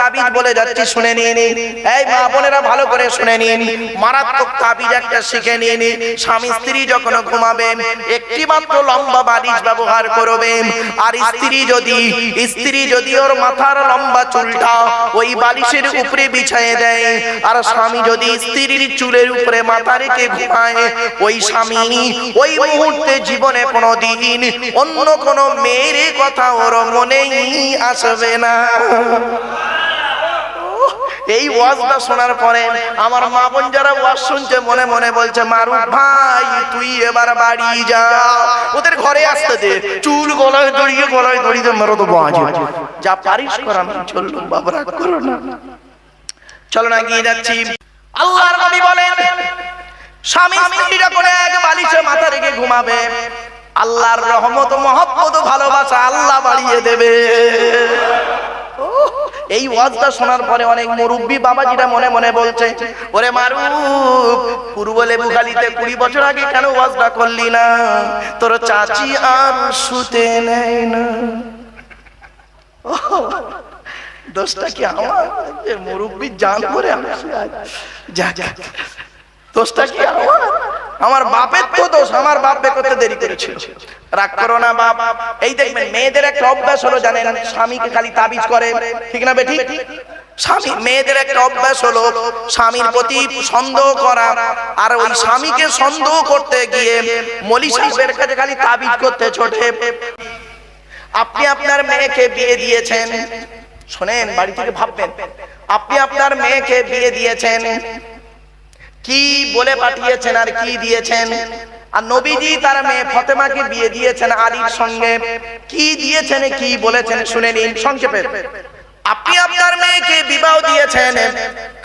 তাবিজ বলে যাচ্ছি, শুনে নিন। এই মা বোনেরা ভালো করে শুনে নিন, মারাত্মক তাবিজ একটা শিখে নিন। স্বামী স্ত্রী যখন ঘুমাবে একটি মাত্র লম্বা বালিশ ব্যবহার করবে, আর স্ত্রী যদি ওর মাথার লম্বা চুলটা ওই বালিশের উপরে বিছায়ে দেয়, আর স্বামী যদি স্ত্রীর চুলের উপরে মাথা রেখে ঘুমায়, ওই স্বামী ওই মুহূর্তে জীবনে কোনোদিন অন্য কোনো মেয়ের কথা ওর মনেই আসবে না। এই ওয়াজটা শোনার পরে আমার মা বোন যারা ওয়াজ শুনছে মনে মনে বলছে, মারুফ ভাই তুই এবার বাড়ি যা, ওদের ঘরে আসতে দে, চুল গলায় দড়িয়ে মেরো তো বাজে, যা পারিস কর, আমি চললুম বাবা, রাগ করো না, চলো না গিয়ে যাচ্ছি। আল্লাহর নবী বলেন, স্বামী স্ত্রী যখন এক বালিশে মাথা রেখে ঘুমাবে, আল্লাহর রহমত মহব্বত ভালোবাসা আল্লাহ বাড়িয়ে দেবে। এই ওয়াজটা শোনার পরে অনেক মুরব্বি বাবাজিরা মনে মনে বলছে, ওরে মারুফ, পূর্ব লেবুখালীতে 20 বছর আগে কেন ওয়াজটা করলি না? তোর চাচি আর শুতে নেয় না। দোষটা কি আমার? মুরব্বি জান করে দোষটা কি আমার? আমার বাপের তো দোষ, আমার বাপ বে করতে দেরি করেছিল। রাগ করো না বাপ। এই দেখবেন মেয়েদের একটা অভ্যাস হলো, জানেন, স্বামীকে খালি তাবিজ করে, ঠিক না বেটি? মেয়েদের একটা অভ্যাস হলো স্বামীর প্রতি সন্দেহ করা, আর ওই স্বামীকে সন্দেহ করতে গিয়ে মলি সাহেবের কাছে খালি তাবিজ করতে ছোটে। আপনি আপনার মেয়েকে বিয়ে দিয়েছেন, শোনেন, বাড়ি থেকে ভাববেন, আপনি আপনার মেয়েকে বিয়ে দিয়েছেন, কি বলে পাঠিয়েছেন আর কি দিয়েছেন? আর নবীজি তার মেয়ে ফাতেমাকে বিয়ে দিয়েছেন আলীর সঙ্গে, কি দিয়েছেন, কি বলেছেন শুনে নিন সংক্ষেপে। আপনি আপনার মেয়েকে বিবাহ দিয়েছেন,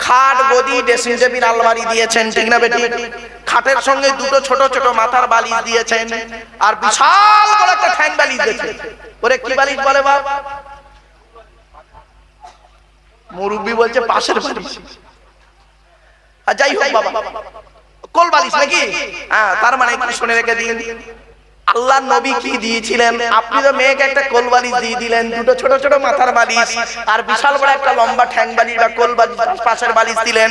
খাট, গদি, ড্রেসিং টেবিল, আলমারি দিয়েছেন, ঠিক না বেটি? খাটের সঙ্গে দুটো ছোট ছোট মাথার বালিশ দিয়েছেন, আর বিশাল বড় একটা ঠ্যাং বালিশ দিয়েছেন। ওরে কি বালিশ বলে বাপ? মুরব্বি বলছে পাশের বালিশ। আর যাই হোক বাবা, কোল বালিশ নাকি? হ্যাঁ, তার মানে একটু শুনে রেখে দিন, আল্লাহ নবী কি দিয়েছিলেন? আপনি তো মেয়েকে একটা কোল বালিশ দিয়ে দিলেন, দুটো ছোট ছোট মাথার বালিশ, আর বিশাল বড় একটা লম্বা ঠ্যাং বালিশ বা কোল বালিশ, পাশের বালিশ দিলেন।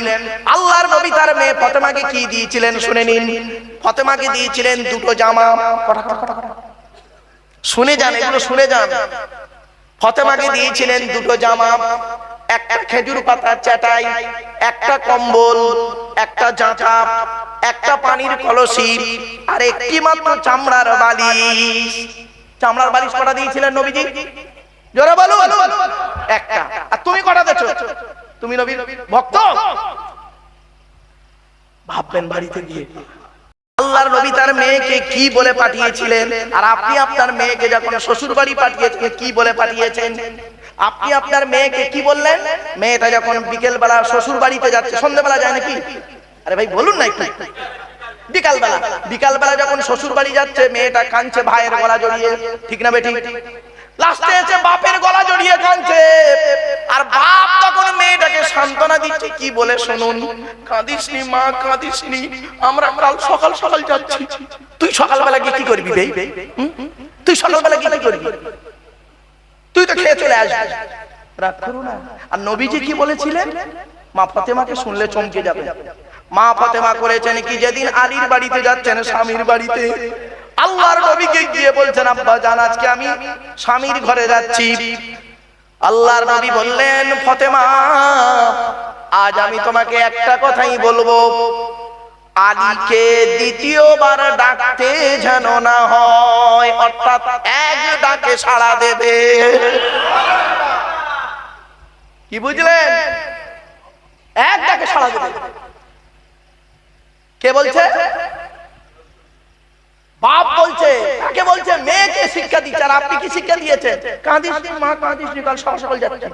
আল্লাহর নবী তার মেয়ে ফাতেমাকে কি দিয়েছিলেন শুনে নিন। ফাতেমাকে দিয়েছিলেন দুটো জামা। শুনে যান, এগুলো শুনে যান। ফাতেমাকে দিয়েছিলেন দুটো জামা, একটা খেজুর পাতার চাটাই, একটা কম্বল, একটা জাঁটা, একটা পানির কলসি, আর একটি মাত্র চামড়ার বালিশ। চামড়ার বালিশ কটা দিয়েছিলেন নবীজি? জোরে বলুন। একটা। আর তুমি কটা দিয়েছো? তুমি নবীর ভক্ত? ভাববেন বাড়িতে গিয়ে আল্লাহর নবী তার মেয়েকে কি বলে পাঠিয়েছিলেন, আর আপনি আপনার মেয়েকে যখন শ্বশুর বাড়ি পাঠিয়েছেন কি বলে পাঠিয়েছেন? আপনি আপনার মেয়েকে কি বললেন? মেয়েটা যখন বিকেল বেলা শ্বশুর বাড়িতে যাচ্ছে, সন্ধ্যাবেলা যায় নাকি? আরে ভাই বলুন না একটু। বিকাল বেলা যখন শ্বশুর বাড়ি যাচ্ছে, মেয়েটা কাঁদছে ভাইয়ের গলা জড়িয়ে, ঠিক না বেটি? লাস্টে এসে বাপের গলা জড়িয়ে কাঁদছে, আর বাপ তখন মেয়েটাকে সান্ত্বনা দিচ্ছে, কি বলে শুনুন, কাঁদিসনি মা, কাঁদিসনি, আমরা কাল সকাল সকাল যাচ্ছি। তুই সকালবেলা গিয়ে কি করবি বে? তুই সকালবেলা গিয়ে কি করবি? তুই তো খেয়ে চলে আসবি। রাগ করো না। আর নবীজি কি বলেছিলেন? মা ফাতেমাকে শুনলে চমকে যাবে। মা ফাতেমা করেছেন কি, যেদিন আলীর বাড়িতে যাচ্ছেন, স্বামীর বাড়িতে, আল্লাহর নবীকে গিয়ে বলছেন, আব্বা জান, আজকে আমি স্বামীর ঘরে যাচ্ছি। আল্লাহর নবী বললেন, ফাতেমা, আজ আমি তোমাকে একটা কথাই বলবো, আলীকে দ্বিতীয়বার ডাকতে যেন না হয়, অর্থাৎ এক ডাকে সাড়া দেবে। কি বুঝলেন? এক ডাকে সাড়া দেবে। কে বলছে? বাপ বলছে। কাকে বলছে? মেয়েকে শিক্ষা দিচ্ছে। আর আপনি কি শিক্ষা দিয়েছেন? কাঁদিস মা, কাঁদিস নি, কাল সকাল সকাল যাচ্ছে।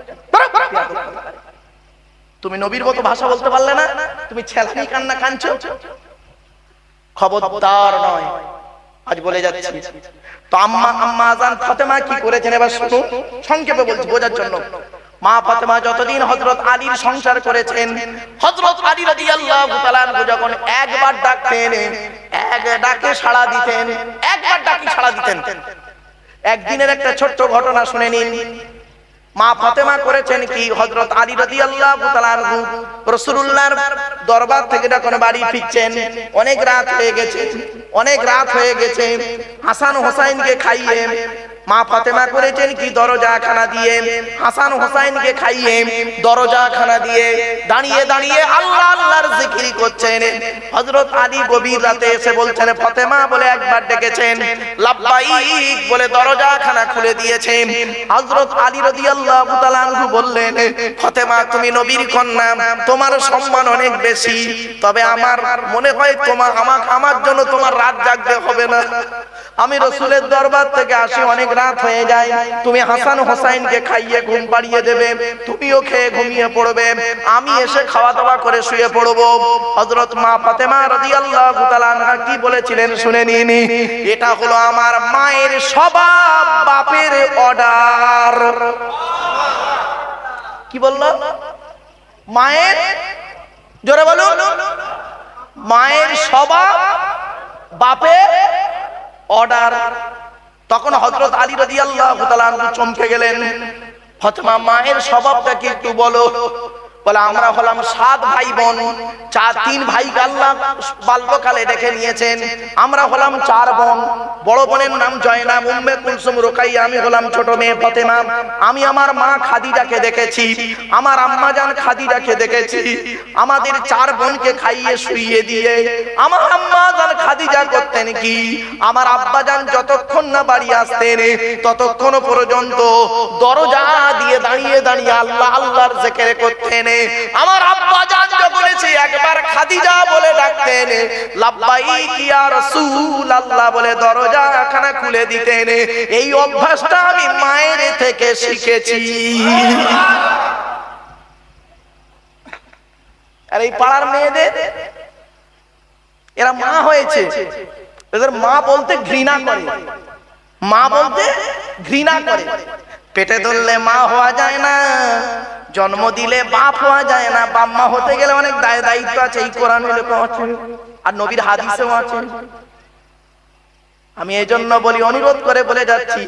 তুমি নবীর মতো ভাষা বলতে পারলে না, তুমি ছেলানি কান্না কাঁদছো। খবরদার নয়, আজ বলে যাচ্ছি। তো আম্মা আজান ফাতেমা কি করেছেন এবার শুনুন, সংক্ষেপে বলছি বোঝার জন্য। মা ফাতেমা যতদিন হযরত আলীর সংসার করেছেন, হযরত আলী রাদিয়াল্লাহু তাআলা যখন একবার ডাকতেন, এক ডাকে সাড়া দিতেন, একবার ডাকে সাড়া দিতেন। একদিনের একটা ছোট্ট ঘটনা শুনে নিন। মা ফাতেমা করেছেন কি, হযরত আলী রাদিয়াল্লাহু তাআলা আনহু রাসূলুল্লাহর দরবার থেকে যখন বাড়ি ফিরছেন, অনেক রাত হয়ে গেছে, হাসান হোসাইনকে খাইয়ে মা ফাতেমা করেছেন কি, দরজাখানা দিয়ে হাসান হোসাইনকে খাইয়ে দরজাখানা দিয়ে দাঁড়িয়ে দাঁড়িয়ে আল্লাহ আল্লাহর জিকির করছেন। হযরত আলী গভীর রাতে এসে বলছেন ফাতেমা বলে একবার ডেকেছেন, লাব্বাইক বলে দরজাখানা খুলে দিয়েছেন। হযরত আলী রাদিয়াল্লাহু তাআলা আনহু বললেন, ফাতেমা তুমি নবীর কন্যা, তোমার সম্মান অনেক বেশি, তবে আমার মনে হয় আমার জন্য তোমার রাত জাগতে হবে না। আমি রাসূলের দরবার থেকে আসি, অনেক রাত হয়ে যায়, তুমি হাসান হোসাইনকে খাইয়ে ঘুম পাড়িয়ে দেবে, তুমিও খেয়ে ঘুমিয়ে পড়বে, আমি এসে খাওয়া দাওয়া করে শুয়ে পড়ব। হযরত মা ফাতেমা রাদিয়াল্লাহু তাআলা আনহা কি বলেছিলেন শুনে নিন, এটা হলো আমার মায়ের স্বভাব, বাপের অর্ডার। কি বলল? মায়ের, জোরে বলুন, মায়ের স্বভাব, বাপের অর্ডার। তখন হযরত আলী রাদিয়াল্লাহু তাআলা আনহু চমকে গেলেন, ফাতেমা মায়ের স্বভাবটা কি একটু বলো। বলে আমরা হলাম 7 ভাই বোন, 3 ভাইকে আল্লাহ বাল্যকালে ডেকে নিয়েছেন, আমরা হলাম 4 বোন। বড় বোনের নাম জয়নাব, উম্মে কুলসুম, রুকাইয়া, আমি হলাম ছোট মেয়ে ফাতেমা। আমি আমার মা খাদিজাকে দেখেছি, আমার আম্মা জান খাদিজাকে দেখেছি, আমাদের 4 বোনকে খাইয়ে শুইয়ে দিয়ে আমার আম্মা জান খাদিজা করতেন কি, আমার আব্বা জান যতক্ষণ না বাড়ি আসতেন ততক্ষণ পর্যন্ত দরজা দিয়ে দাঁড়িয়ে দাঁড়িয়ে আল্লাহ আল্লাহর জিকির করতেন। আমার আব্বা জান যখন এসে একবার খাদিজা বলে ডাকতেন, লাব্বাইক ইয়া রাসূলুল্লাহ বলে দরজাখানা খুলে দিতেন। এই অভ্যাসটা আমি মায়ের থেকে শিখেছি। আর এই পাড়ার মেয়েদের, এরা মা হয়েছে, এদের মা বলতে ঘৃণা করে, মা বলতে ঘৃণা করে। পেটে ধরলে মা হওয়া যায় না, জন্ম দিলে বাপ হওয়া যায় না, বাপ মা হতে গেলে অনেক দায়িত্ব আছে, এই কোরআনে লেখা আছে আর নবীর হাদিসেও আছে। আমি এই জন্য বলি, অনুরোধ করে বলে যাচ্ছি,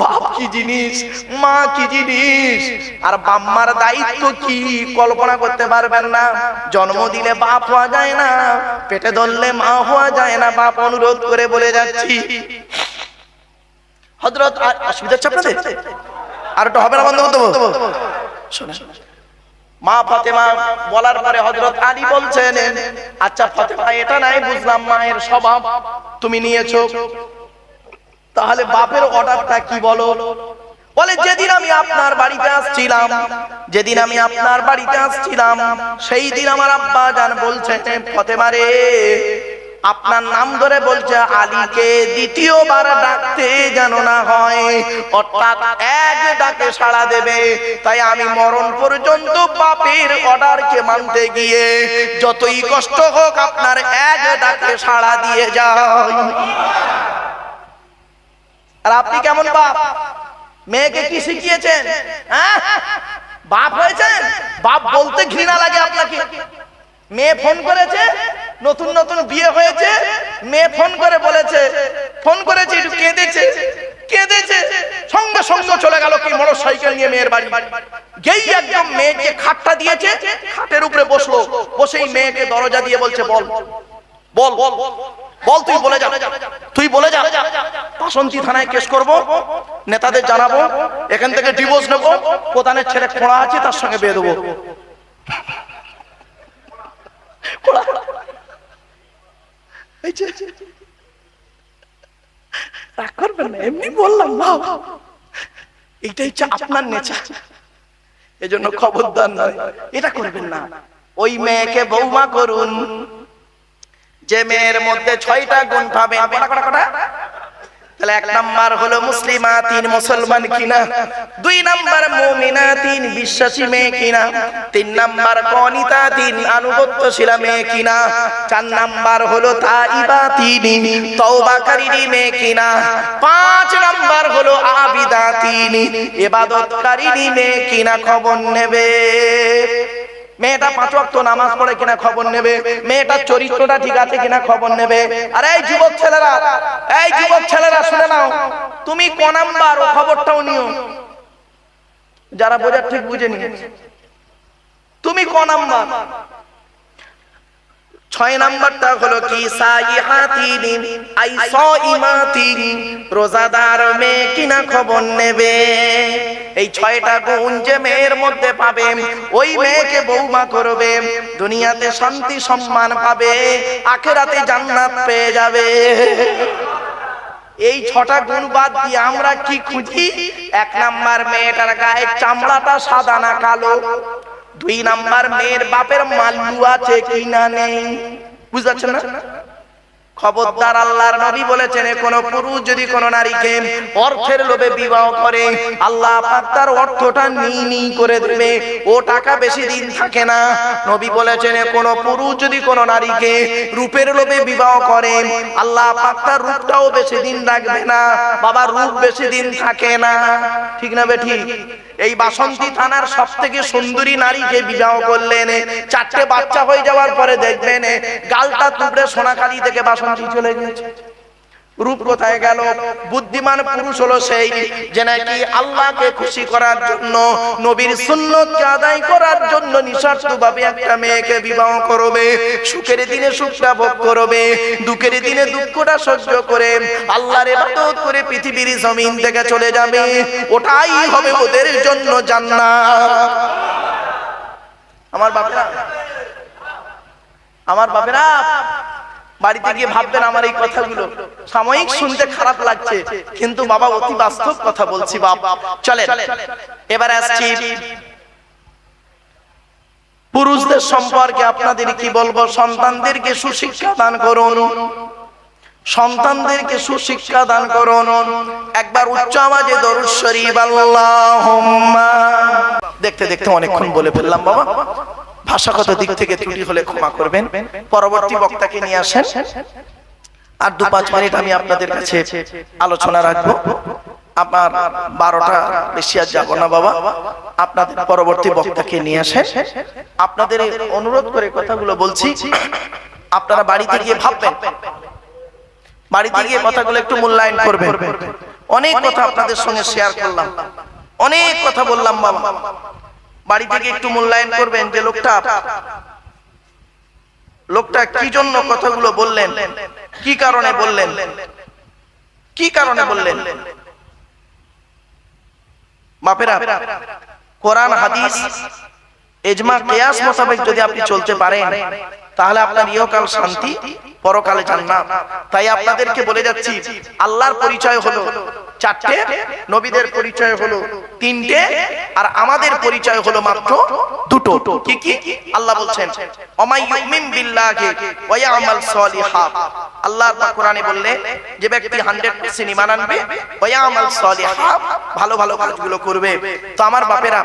বাপ কি জিনিস, মা কি জিনিস, আর বাম্মার দায়িত্ব কি কল্পনা করতে পারবেন না। জন্ম দিলে বাপ হওয়া যায় না, পেটে ধরলে মা হওয়া যায় না, বাপ। অনুরোধ করে বলে যাচ্ছি। হযরত অসুবিধা হচ্ছে আপনাদের? আর একটা হবে না বন্ধ করতে শোনা। মা ফাতেমা বলার পরে হযরত আলী বলছেন, আচ্ছা ফাতেমা এটা নাই বুঝলাম মায়ের স্বভাব তুমি নিয়েছো, তাহলে বাপের অর্ডারটা কি বলো। বলে যেদিন আমি আপনার বাড়িতে আসছিলাম, সেই দিন আমার আব্বা জান বলছে, ফাতেমা রে, আপনার নাম ধরে বলছে আলীকে দ্বিতীয়বার ডাকতে যেন না হয়, অর্থাৎ এক ডাকে সাড়া দেবে। তাই আমি মরণ পর্যন্ত বাপের অর্ডারকে মানতে গিয়ে যতই কষ্ট হোক আপনার এক ডাকে সাড়া দিয়ে যাই। আর আপনি কেমন বাপ? মেয়েকে কি শিখিয়েছেন? বাপ হয়েছেন, বাপ বলতে ঘৃণা লাগে আপনাকে। মেয়ে ফোন করেছে, নতুন নতুন বিয়ে হয়েছে, মেয়ে ফোন করে বলেছে, ফোন করেছে, একটু কেঁদেছে, সঙ্গে সঙ্গে চলে গেল কি মোটর সাইকেল নিয়ে মেয়ের বাড়ি। গেই একদম মেয়েকে খাটটা দিয়েছে, খাটের উপরে বসলো, বসেই মেয়েকে দরজা দিয়ে বলছে, বল বল বল বল, তুই বলে যা, বাসন্তী থানায় কেস করব, নেতাদের জানাবো, এখান থেকে ডিভোর্স নেবো, প্রধানের ছেলে খোঁড়া আছে তার সঙ্গে বিয়ে দেবো। রাগ করবেন না, এমনি বললাম না, এইটা হচ্ছে আপনার নেচার, এজন্য খবরদার নয়, এটা করবেন না। ওই মেয়েকে বৌমা করুন যে মেয়ের মধ্যে 6টা গুণ পাবেন। তাহলে 1 নাম্বার হলো মুসলিমা, 3 মুসলমান কিনা, 2 নাম্বার মুমিনা, 3 বিশ্বাসী মেয়ে কিনা, 3 নাম্বার কনিতা, 3 আনুগত্যশীলা মেয়ে কিনা, 4 নাম্বার হলো তাইবা, 3 তওবাকারী মেয়ে কিনা, 5 নাম্বার হলো আবিদা, 3 ইবাদতকারী মেয়ে কিনা খবর নেবে। মেয়েটা 5 ওয়াক্ত নামাজ পড়ে কিনা খবর নেবে, মেয়েটার চরিত্রটা ঠিক আছে কিনা খবর নেবে। আর এই যুবক ছেলেরা শুনে নাও, তুমি ক নাম্বার ও খবরটাও নিও। যারা বোঝার ঠিক বুঝে নিয়েছে। তুমি ক নাম্বার? 6 নাম্বারটা হলো কি সাইহাতিন আই সাইমাতিন, রোজাদার মেয়ে কিনা খবর নেবে। এই 6টা গুণ যে মেয়ের মধ্যে পাবে, ওই মেয়েকে বৌমা করবে, দুনিয়াতে শান্তি সম্মান পাবে, আখিরাতে জান্নাত পেয়ে যাবে। এই 6টা গুণ বাদ দিয়ে আমরা কি খুঁজি? 1 নাম্বার, মেয়েটার গায়ের চামড়াটা সাদা না কালো। 2 নাম্বার, মেয়ের বাপের মাল্লু আছে কি না নেই। বুঝাচ্ছেন না? খবরদার, আল্লাহর নবী বলেছেন কোন পুরুষ যদি কোন নারীকে অর্থের লোভে বিবাহ করে, আল্লাহ পাক তার অর্থটা নি করে দেবে, ও টাকা বেশি দিন থাকে না। নবী বলেছেন কোন পুরুষ যদি কোন নারীকে রূপের লোভে বিবাহ করে, আল্লাহ পাক তার রূপটাও বেশি দিন রাখবে না। বাবা, রূপ বেশি দিন থাকে না, ঠিক না বেঠিক? এই বাসন্তী থানার সবথেকে সুন্দরী নারীকে বিবাহ করলেন, 4টে বাচ্চা হয়ে যাওয়ার পরে দেখবেন গালটা তুবড়ে সোনাখালি থেকে বাসন্তী চলে গেছে। রূপ কোথায় গেল? বুদ্ধিমান পুরুষ হলো সেই যে নাকি আল্লাহকে খুশি করার জন্য, নবীর সুন্নতকে আদায় করার জন্য নিঃস্বার্থভাবে একটা মেয়েকে বিবাহ করবে, সুখের দিনে সুখটা ভোগ করবে, দুঃখের দিনে দুঃখটা সহ্য করে আল্লাহর ইবাদত করে পৃথিবীর জমিন থেকে চলে যাবে। ওটাই হবে ওদের জন্য জান্নাত। আমার বাপেরা বাড়িতে গিয়ে ভাববেন আমার এই কথাগুলো সাময়িক শুনতে খারাপ লাগছে, কিন্তু বাবা অতি বাস্তব কথা বলছি। বাবা চলে, এবার আসছি পুরুষদের সম্পর্কে। আপনাদের কি বলবো? সন্তানদেরকে সুশিক্ষা দান করুন, সন্তানদেরকে সুশিক্ষা দান করুন। একবার উচ্চ আওয়াজে দরুদ শরীফ আল্লাহুম্মা। দেখতে দেখতে অনেকক্ষণ বলে ফেললাম বাবা, ভাষাগত দিক থেকে ত্রুটি হলে ক্ষমা করবেন। পরবর্তী বক্তাকে নিয়ে আসেন, আর 2-5 মিনিট আমি আপনাদের কাছে আলোচনা রাখবো। আপনার 12টা বেশি আর যাবো না বাবা, আপনাদের পরবর্তী বক্তাকে নিয়ে আসেন। আপনাদের অনুরোধ করে কথাগুলো বলছি, আপনারা বাড়িতে গিয়ে ভাববেন, বাড়িতে গিয়ে কথাগুলো একটু মূল্যায়ন করবেন। অনেক কথা আপনাদের সঙ্গে শেয়ার করলাম, অনেক কথা বললাম বাবা, বাড়ি থেকে একটু মূল্যায়ন করবেন যে লোকটা কি জন্য কথাগুলো বললেন, কি কারণে বললেন, কি কারণে বললেন। বাপেরা, কোরআন হাদিস ইজমা কিয়াস মোতাবেক যদি আপনি চলতে পারেন, তাহলে আপনার ইহকাল শান্তি, পরকালে জান্নাত। তাই আপনাদেরকে বলে যাচ্ছি, আল্লাহর পরিচয় হলো 4টে, নবীদের পরিচয় হলো 3টে, আর আমাদের পরিচয় হলো মাত্র 2টো। কি কি? আল্লাহ বলছেন ওমাই ইউমিন বিল্লাহি ওয়া ইয়ামাল সলিহাত। আল্লাহ পাক কোরআনে বললেন যে ব্যক্তি 100% ঈমান আনবে, ওয়া ইয়ামাল সলিহাত, ভালো ভালো কাজগুলো করবে। তো আমার বাপেরা,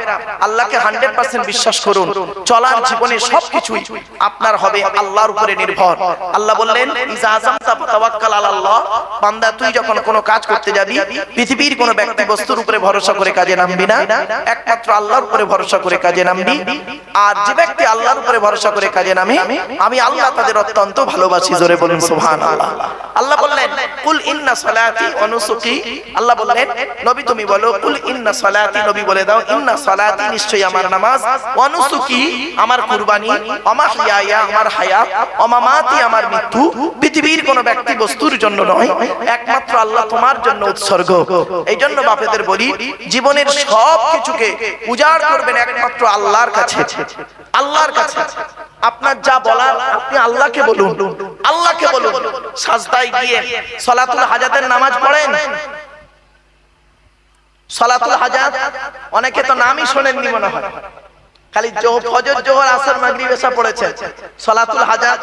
আল্লাহকে 100% বিশ্বাস করুন। চলার জীবনে সবকিছুই আপনার হবে আল্লাহর উপরে নির্ভর। আল্লাহ বললেন ইজা আযামতা ফাতাওয়াক্কাল আলাল্লাহ, বান্দা তুই যখন কোনো কাজ করতে যাবি, পৃথিবীর কোনো ব্যক্তি বস্তুর উপরে ভরসা করে কাজে নামবি না, একমাত্র আল্লাহর উপরে ভরসা করে কাজে নামবি। আর যে ব্যক্তি আল্লাহর উপরে ভরসা করে কাজে নামে, আমি আল্লাহ তাদের অত্যন্ত ভালোবাসি। জোরে বলুন সুবহানাল্লাহ। আল্লাহ বললেন কুল ইন্না সালাতি ওয়া নুসুকি। আল্লাহ বললেন নবী তুমি বলো কুল ইন্না সালাতি, নবী বলে দাও ইন্না সালাতি, নিশ্চয়ই আমার নামাজ, ওয়া নুসুকি আমার কুরবানি, ওয়া মাহইয়ায়া আমার হায়াত, ওয়া মামাতি আমার মৃত্যু, পৃথিবীর কোনো ব্যক্তি বস্তুর জন্য নয়, একমাত্র আল্লাহ তোমার জন্য উৎসর্গ। এই জন্য বাপেদের বলি, জীবনের সব কিছুকে উজাড় করবেন একমাত্র আল্লাহর কাছে, আল্লাহর কাছে। আপনার যা বলার আপনি আল্লাহকে বলুন, আল্লাহকে বলুন। সাজদায় গিয়ে সালাতুল হাজাতের নামাজ পড়েন। সালাতুল হাজাত অনেকে তো নামই শোনেননি মনে হয়, খালি ফজর, জোহর, আসর, মাগরিব এসা পড়েছেন। সালাতুল হাজাত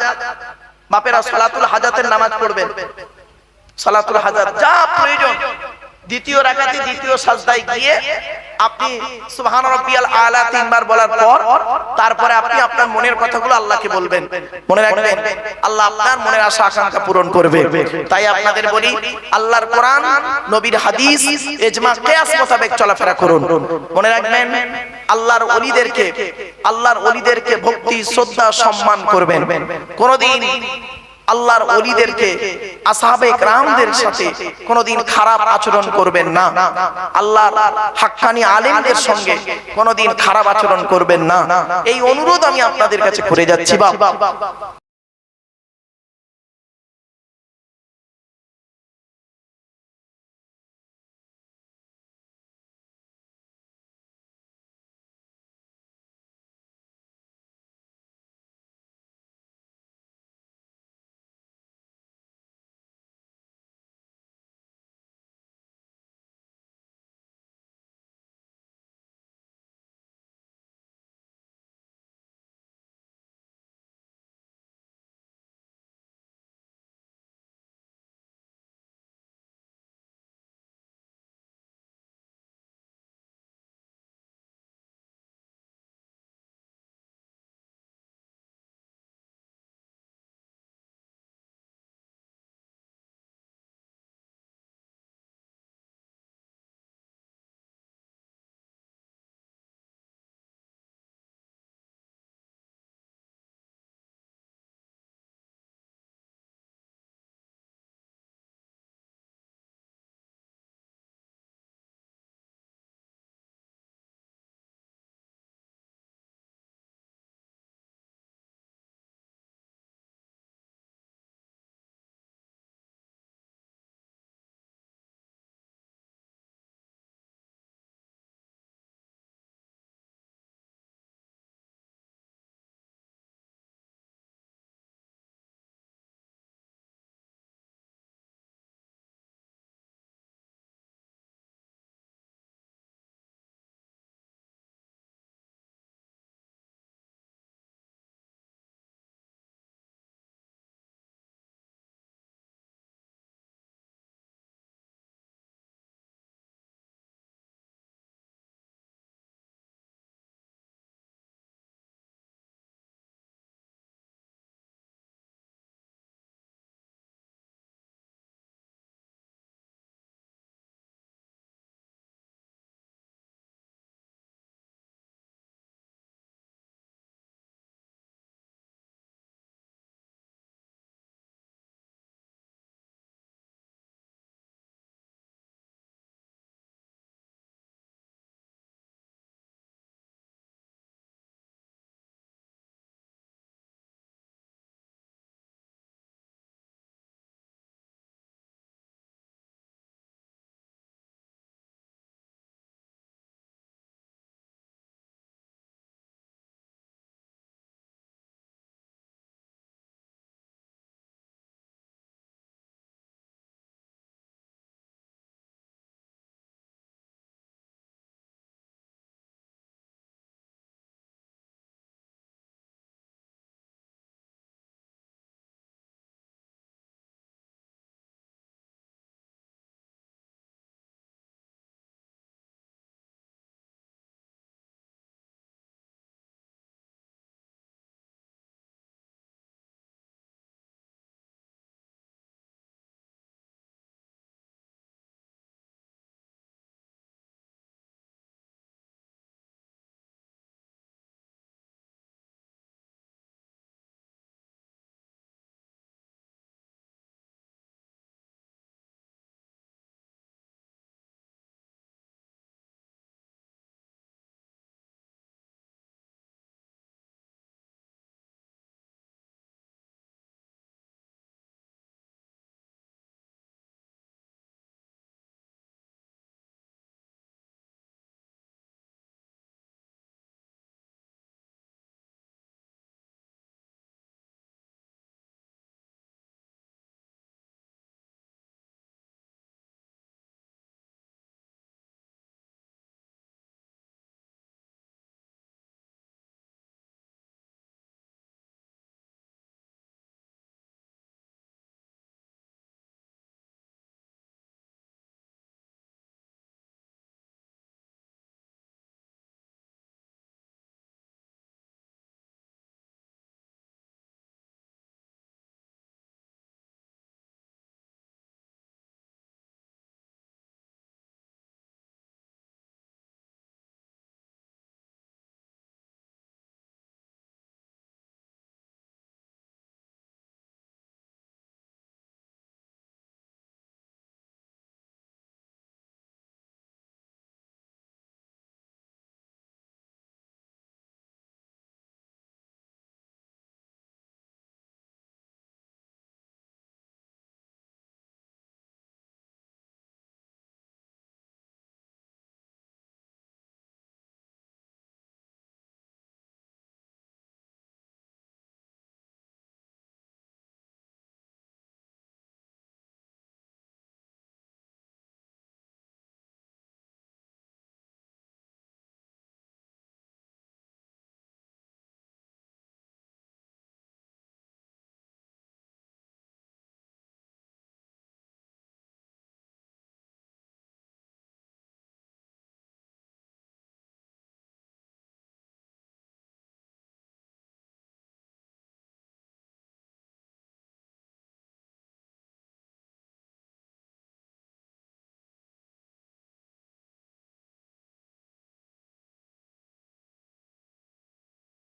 বাপেরা, সালাতুল হাজাতের নামাজ পড়বেন। সালাতুল হাজাত যা প্রয়োজন, দ্বিতীয় রাকাতে দ্বিতীয় সাজদায় গিয়ে আপনি সুবহান রাব্বিয়াল আলা 3 বার বলার পর তারপরে আপনি আপনার মনের কথাগুলো আল্লাহকে বলবেন। মনে রাখবেন, আল্লাহ আপনার মনের আশা আকাঙ্ক্ষা পূরণ করবে। তাই আপনাদের বলি, আল্লাহর কোরআন, নবীর হাদিস, ইজমা কিয়াস মোতাবেক চলাফেরা করুন। মনে রাখবেন, আল্লাহর ওলিদেরকে ভক্তি, শ্রদ্ধা, সম্মান করবেন। কোনদিন আল্লাহর ওলিদেরকে আসহাবে কেরামদের সাথে কোনোদিন খারাপ আচরণ করবেন না, আল্লাহর হাক্কানি আলেমদের সঙ্গে কোনোদিন খারাপ আচরণ করবেন না। এই অনুরোধ আমি আপনাদের কাছে করে যাচ্ছি বাবা।